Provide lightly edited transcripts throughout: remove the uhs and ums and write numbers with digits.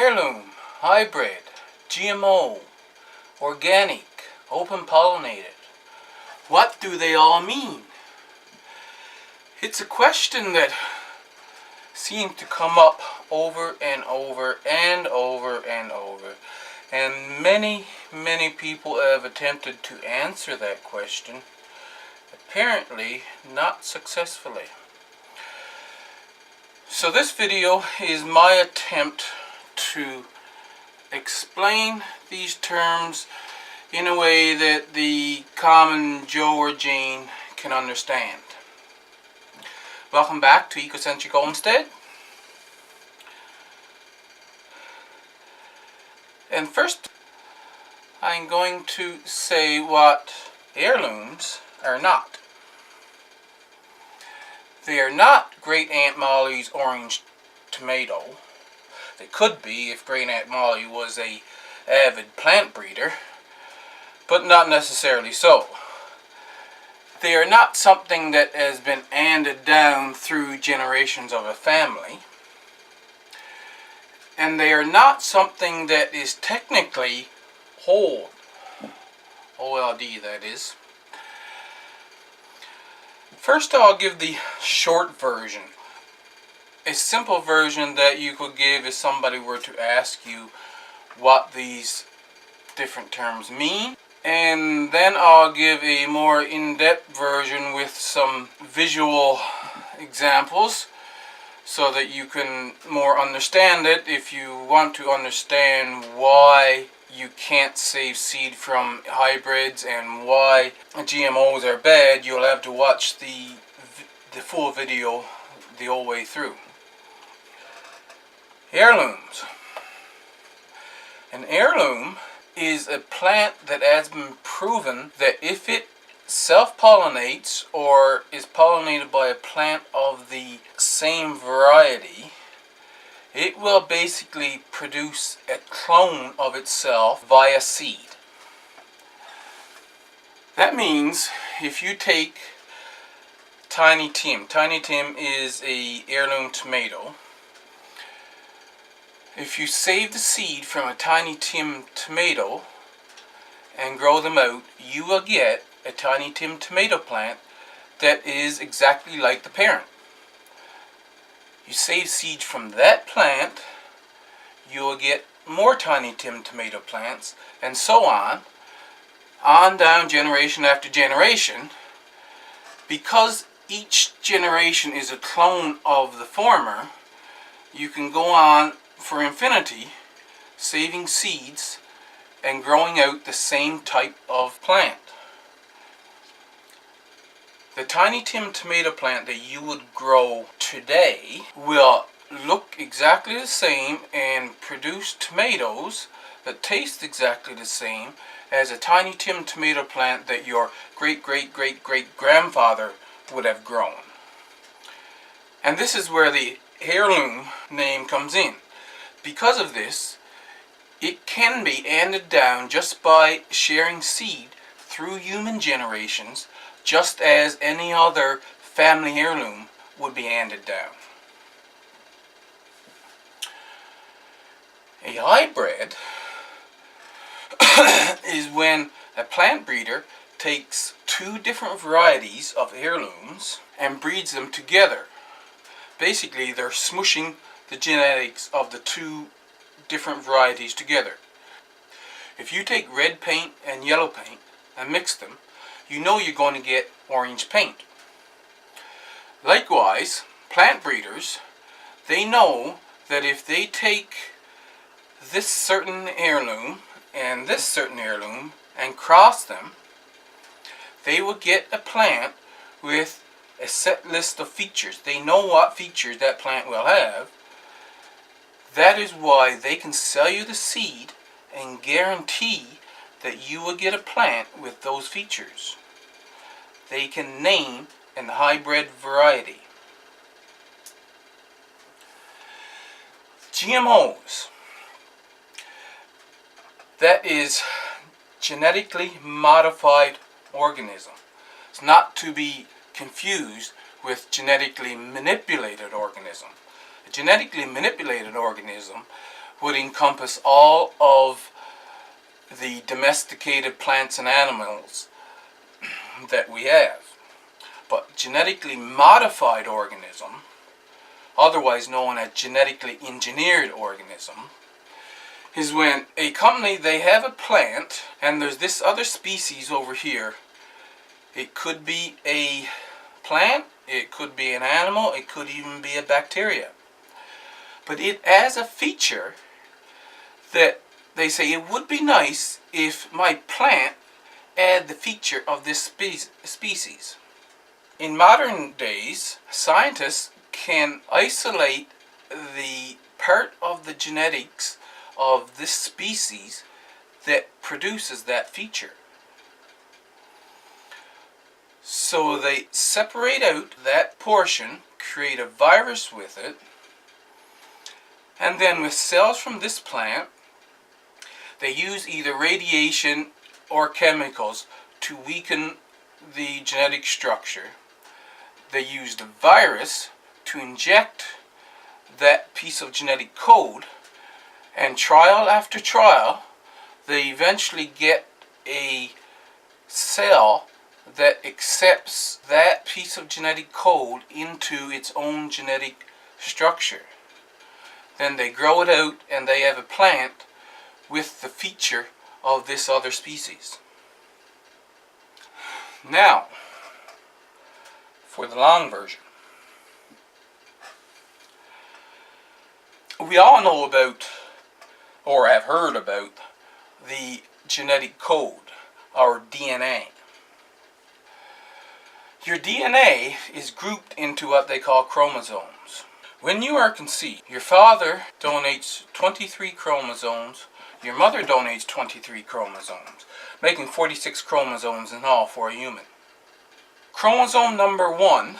heirloom, hybrid, GMO, organic, open pollinated. What do they all mean? It's a question that seems to come up over and over and over and over. And many people have attempted to answer that question, apparently not successfully. So this video is my attempt to explain these terms in a way that the common Joe or Jane can understand. Welcome back to Ecocentric Homestead. And first, I'm going to say what heirlooms are not. They are not Great Aunt Molly's orange tomato. They could be if Great Aunt Molly was an avid plant breeder, but not necessarily so. They are not something that has been handed down through generations of a family. And they are not something that is technically whole. OLD, that is. First, I'll give the short version. A simple version that you could give if somebody were to ask you what these different terms mean. And then I'll give a more in-depth version with some visual examples so that you can more understand it. If you want to understand why you can't save seed from hybrids and why GMOs are bad, you'll have to watch the full video the whole way through. Heirlooms. An heirloom is a plant that has been proven that if it self-pollinates or is pollinated by a plant of the same variety, it will basically produce a clone of itself via seed. That means if you take Tiny Tim is a heirloom tomato. If you save the seed from a Tiny Tim tomato and grow them out, you will get a Tiny Tim tomato plant that is exactly like the parent. You save seed from that plant, you will get more Tiny Tim tomato plants, and so on down generation after generation. Because each generation is a clone of the former, you can go on for infinity, saving seeds and growing out the same type of plant. The Tiny Tim tomato plant that you would grow today will look exactly the same and produce tomatoes that taste exactly the same as a Tiny Tim tomato plant that your great-great-great-great-grandfather would have grown. And this is where the heirloom name comes in. Because of this, it can be handed down just by sharing seed through human generations, just as any other family heirloom would be handed down. A hybrid is when a plant breeder takes two different varieties of heirlooms and breeds them together. Basically, they're smushing the genetics of the two different varieties together. If you take red paint and yellow paint and mix them, you know you're going to get orange paint. Likewise, plant breeders, they know that if they take this certain heirloom and this certain heirloom and cross them, they will get a plant with a set list of features. They know what features that plant will have. That is why they can sell you the seed and guarantee that you will get a plant with those features. They can name an hybrid variety. GMOs. That is genetically modified organism. It's not to be confused with genetically manipulated organism. A genetically manipulated organism would encompass all of the domesticated plants and animals that we have. But genetically modified organism, otherwise known as genetically engineered organism, is when a company, they have a plant and there's this other species over here. It could be a plant, it could be an animal, it could even be a bacteria. But it has a feature that they say it would be nice if my plant had the feature of this species. In modern days, scientists can isolate the part of the genetics of this species that produces that feature. So they separate out that portion, create a virus with it, and then with cells from this plant, they use either radiation or chemicals to weaken the genetic structure. They use the virus to inject that piece of genetic code, and trial after trial, they eventually get a cell that accepts that piece of genetic code into its own genetic structure. Then they grow it out and they have a plant with the feature of this other species. Now, for the long version. We all know about, or have heard about, the genetic code, our DNA. Your DNA is grouped into what they call chromosomes. When you are conceived, your father donates 23 chromosomes, your mother donates 23 chromosomes, making 46 chromosomes in all for a human. Chromosome number 1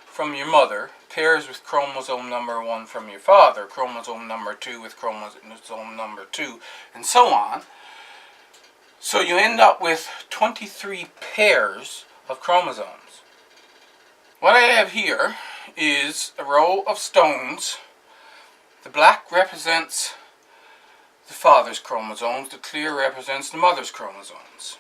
from your mother pairs with chromosome number 1 from your father, chromosome number 2 with chromosome number 2, and so on. So you end up with 23 pairs of chromosomes. What I have here is a row of stones. The black represents the father's chromosomes, the clear represents the mother's chromosomes.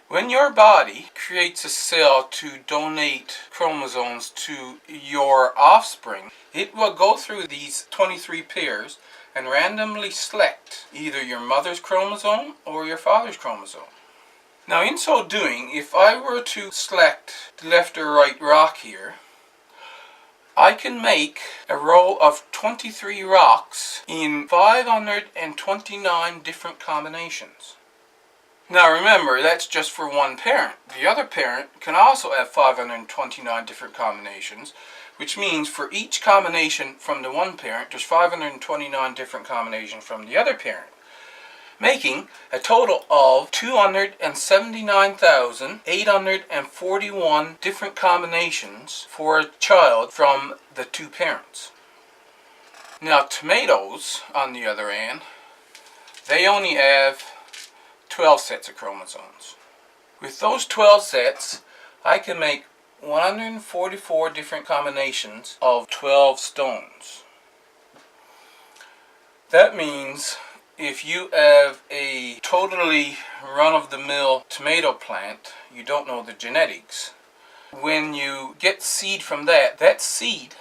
When your body creates a cell to donate chromosomes to your offspring, it will go through these 23 pairs and randomly select either your mother's chromosome or your father's chromosome. Now, in so doing, if I were to select the left or right rock here, I can make a row of 23 rocks in 529 different combinations. Now remember, that's just for one parent. The other parent can also have 529 different combinations, which means for each combination from the one parent, there's 529 different combinations from the other parent, making a total of 279,841 different combinations for a child from the two parents. Now tomatoes, on the other hand, they only have 12 sets of chromosomes. With those 12 sets, I can make 144 different combinations of 12 stones. That means if you have a totally run-of-the-mill tomato plant, you don't know the genetics. When you get seed from that, that seed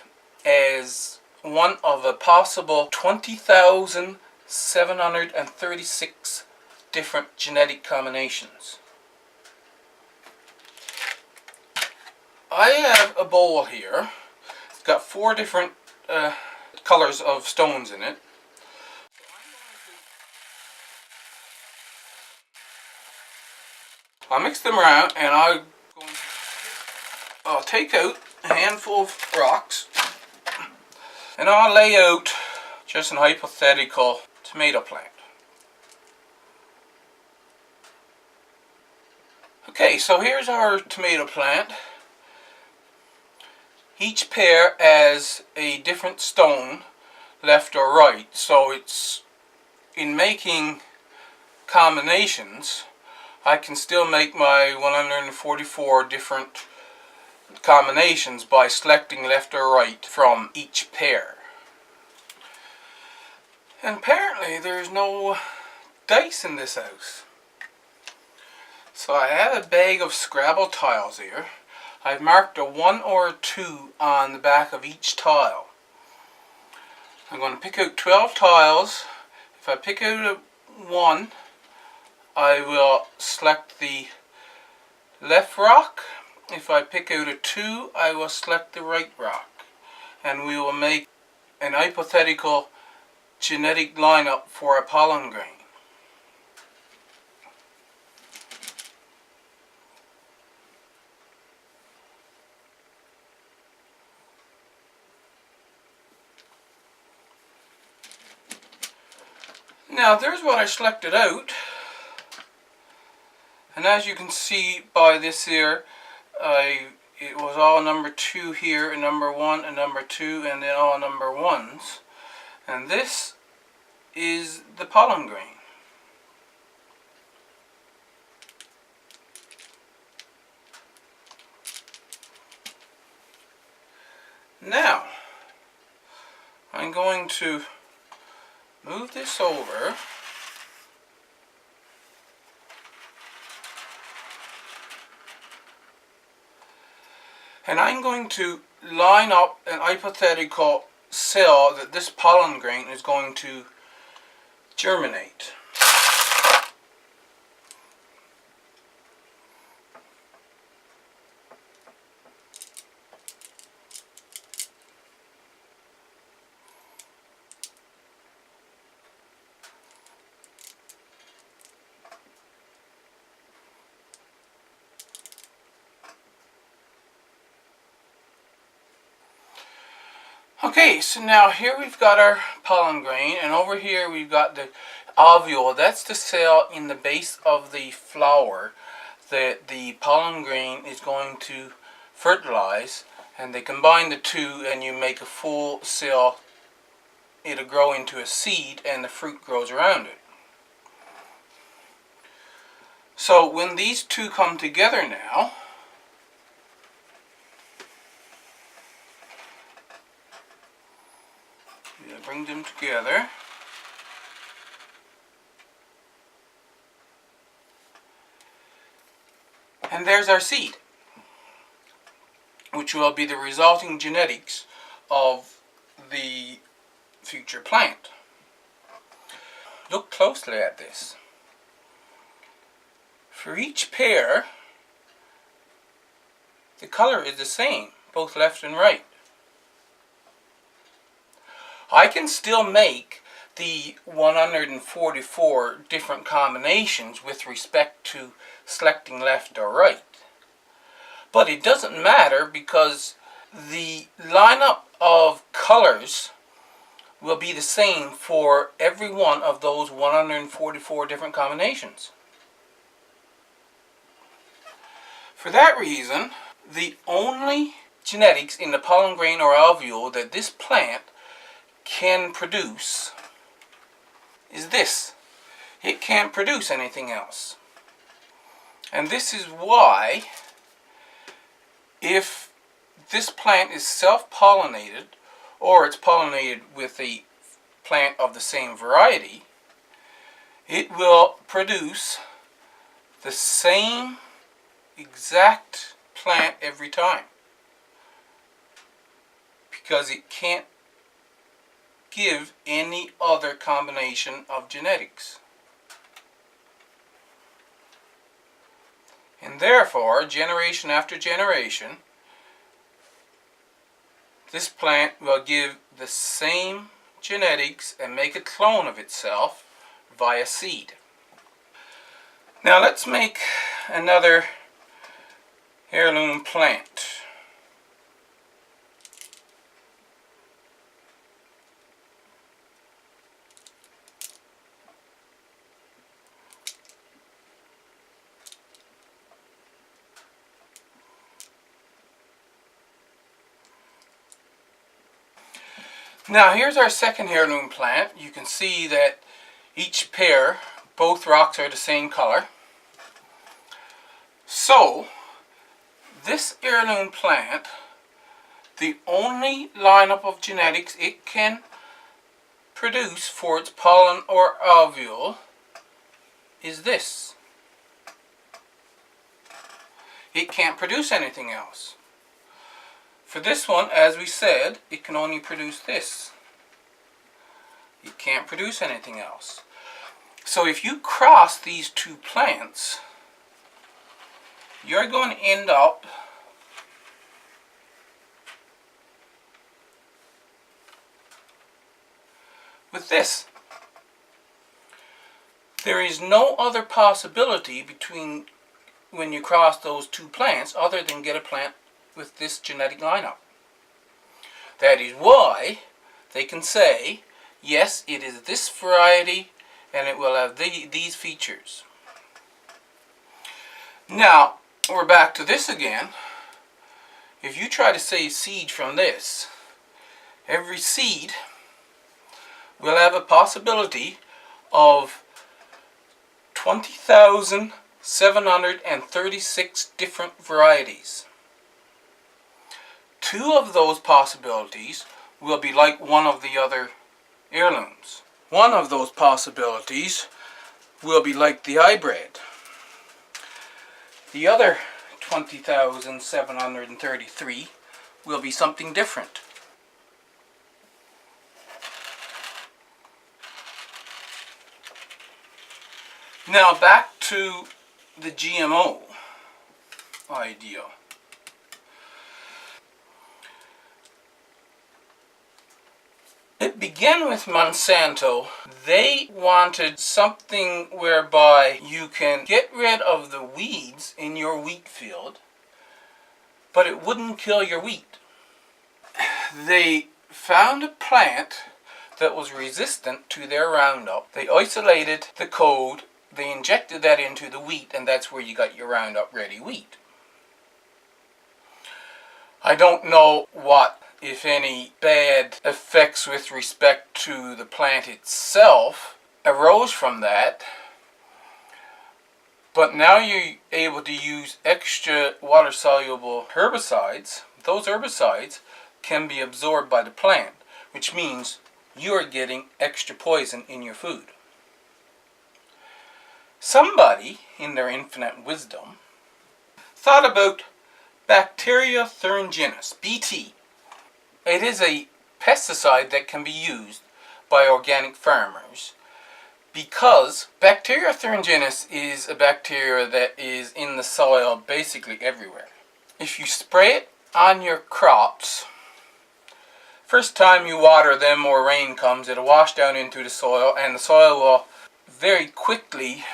is one of a possible 20,736 different genetic combinations. I have a bowl here. It's got 4 different colors of stones in it. I'll mix them around and I'll take out a handful of rocks and I'll lay out just an hypothetical tomato plant. Okay, so here's our tomato plant. Each pair has a different stone, left or right, so it's in making combinations, I can still make my 144 different combinations by selecting left or right from each pair. And apparently there's no dice in this house. So I have a bag of Scrabble tiles here. I've marked a 1 or a 2 on the back of each tile. I'm going to pick out 12 tiles. If I pick out a 1, I will select the left rock. If I pick out a 2, I will select the right rock. And we will make an hypothetical genetic lineup for a pollen grain. Now there's what I selected out, and as you can see by this here, it was all number 2 here, and number 1 and number 2, and then all number 1s. And this is the pollen grain. Now, I'm going to move this over and I'm going to line up an hypothetical cell that this pollen grain is going to germinate. Okay, so now here we've got our pollen grain, and over here we've got the ovule. That's the cell in the base of the flower that the pollen grain is going to fertilize, and they combine the two and you make a full cell. It'll grow into a seed and the fruit grows around it. So when these two come together now, we'll bring them together. And there's our seed, which will be the resulting genetics of the future plant. Look closely at this. For each pair, the color is the same, both left and right. I can still make the 144 different combinations with respect to selecting left or right. But it doesn't matter because the lineup of colors will be the same for every one of those 144 different combinations. For that reason, the only genetics in the pollen grain or ovule that this plant can produce is this. It can't produce anything else. And this is why, if this plant is self-pollinated, or it's pollinated with a plant of the same variety, it will produce the same exact plant every time, because it can't give any other combination of genetics. And therefore, generation after generation, this plant will give the same genetics and make a clone of itself via seed. Now let's make another heirloom plant. Now here's our second heirloom plant. You can see that each pair, both rocks are the same color. So This heirloom plant, the only lineup of genetics it can produce for its pollen or ovule is this. It can't produce anything else. For this one, as we said, it can only produce this. It can't produce anything else. So if you cross these two plants, you're going to end up with this. There is no other possibility between when you cross those two plants other than get a plant with this genetic lineup. That is why they can say, yes, it is this variety and it will have these features. Now, we're back to this again. If you try to say seed from this, every seed will have a possibility of 20,736 different varieties. Two of those possibilities will be like one of the other heirlooms. One of those possibilities will be like the hybrid. The other 20,733 will be something different. Now back to the GMO idea. It began with Monsanto. They wanted something whereby you can get rid of the weeds in your wheat field, but it wouldn't kill your wheat. They found a plant that was resistant to their Roundup. They isolated the code, they injected that into the wheat, and that's where you got your Roundup Ready wheat. I don't know what, if any, bad effects with respect to the plant itself arose from that, but now you're able to use extra water-soluble herbicides. Those herbicides can be absorbed by the plant, which means you're getting extra poison in your food. Somebody, in their infinite wisdom, thought about Bacteria thuringiensis, BT. It is a pesticide that can be used by organic farmers because Bacteria thuringiensis is a bacteria that is in the soil basically everywhere. If you spray it on your crops, first time you water them or rain comes, it'll wash down into the soil and the soil will very quickly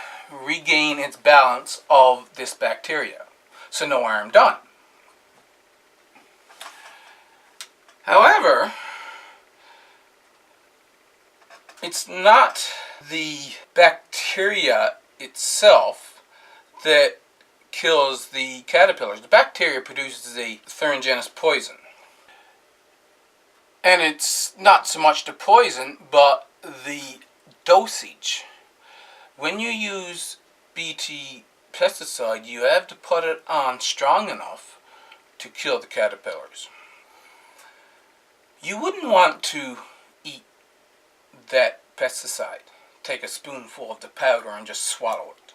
regain its balance of this bacteria. So no harm done. However, it's not the bacteria itself that kills the caterpillars. The bacteria produces a thuringienous poison. And it's not so much the poison, but the dosage. When you use BT pesticide, you have to put it on strong enough to kill the caterpillars. You wouldn't want to eat that pesticide. Take a spoonful of the powder and just swallow it.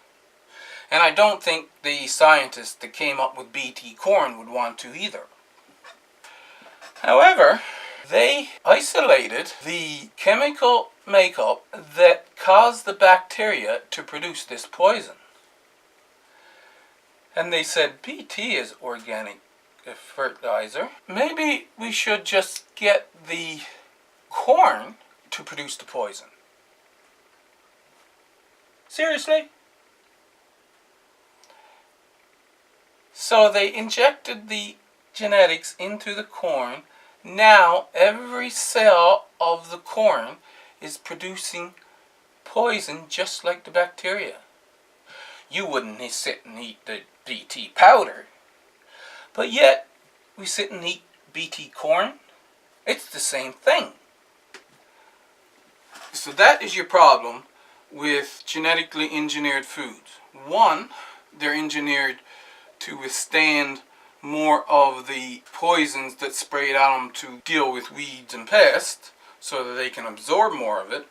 And I don't think the scientists that came up with BT corn would want to either. However, they isolated the chemical makeup that caused the bacteria to produce this poison. And they said, BT is organic fertilizer. Maybe we should just get the corn to produce the poison. Seriously? So they injected the genetics into the corn. Now every cell of the corn is producing poison just like the bacteria. You wouldn't sit and eat the BT powder, but yet we sit and eat BT corn. It's the same thing. So that is your problem with genetically engineered foods. One, they're engineered to withstand more of the poisons that sprayed on them to deal with weeds and pests so that they can absorb more of it.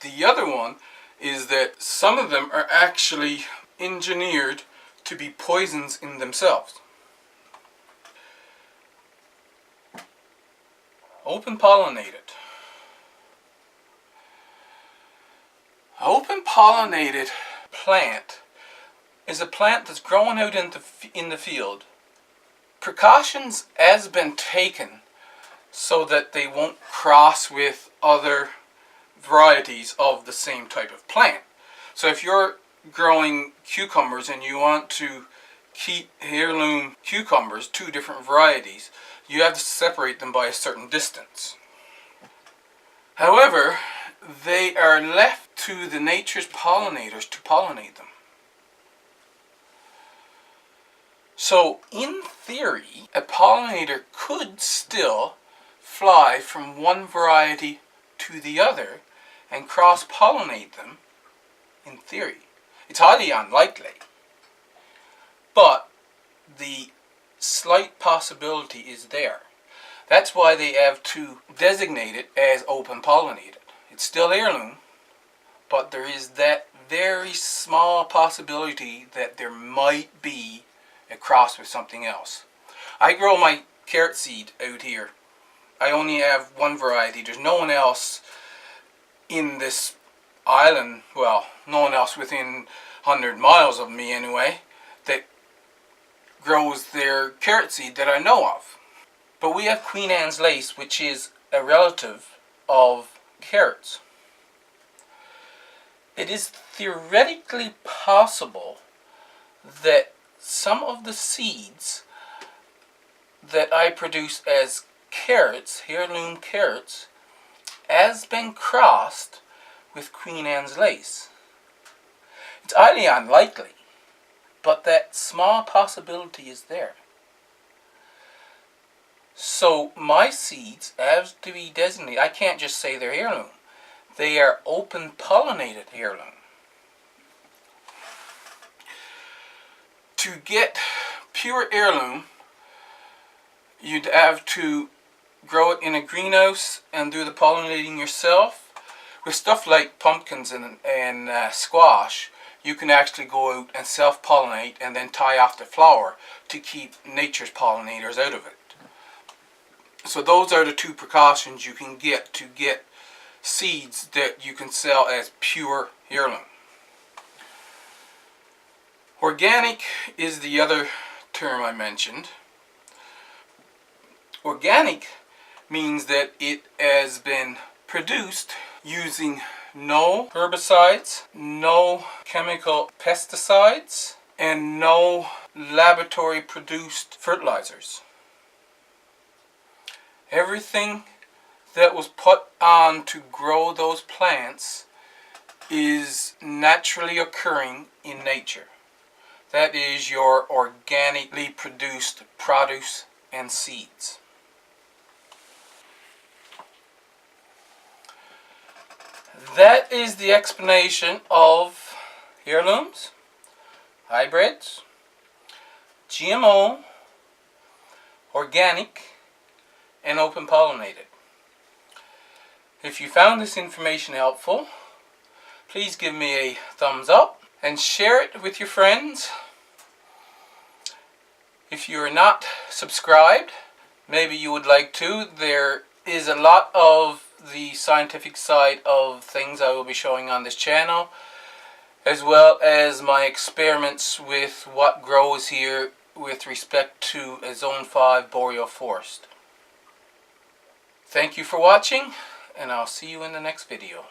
The other one is that some of them are actually engineered to be poisons in themselves. Open pollinated. Open pollinated plant is a plant that's growing out in the field. Precautions has been taken so that they won't cross with other varieties of the same type of plant. So if you're growing cucumbers and you want to keep heirloom cucumbers, two different varieties, you have to separate them by a certain distance. However, they are left to the nature's pollinators to pollinate them. So in theory, a pollinator could still fly from one variety to the other and cross-pollinate them, in theory. It's highly unlikely, but the slight possibility is there. That's why they have to designate it as open pollinated. It's still heirloom, but there is that very small possibility that there might be a cross with something else. I grow my carrot seed out here. I only have one variety. There's no one else in this island, well, no one else within 100 miles of me anyway, that grows their carrot seed that I know of. But we have Queen Anne's lace, which is a relative of carrots. It is theoretically possible that some of the seeds that I produce as carrots, heirloom carrots, has been crossed with Queen Anne's lace. It's highly unlikely, but that small possibility is there. So my seeds have to be designated. I can't just say they're heirloom. They are open pollinated heirloom. To get pure heirloom, you'd have to grow it in a greenhouse and do the pollinating yourself. With stuff like pumpkins and squash, you can actually go out and self-pollinate and then tie off the flower to keep nature's pollinators out of it. So those are the two precautions you can get to get seeds that you can sell as pure heirloom. Organic is the other term I mentioned. Organic means that it has been produced using no herbicides, no chemical pesticides, and no laboratory produced fertilizers. Everything that was put on to grow those plants is naturally occurring in nature. That is your organically produced produce and seeds. That is the explanation of heirlooms, hybrids, GMO, organic, and open pollinated. If you found this information helpful, please give me a thumbs up and share it with your friends. If you are not subscribed, maybe you would like to. There is a lot of the scientific side of things I will be showing on this channel, as well as my experiments with what grows here with respect to a Zone 5 boreal forest. Thank you for watching, and I'll see you in the next video.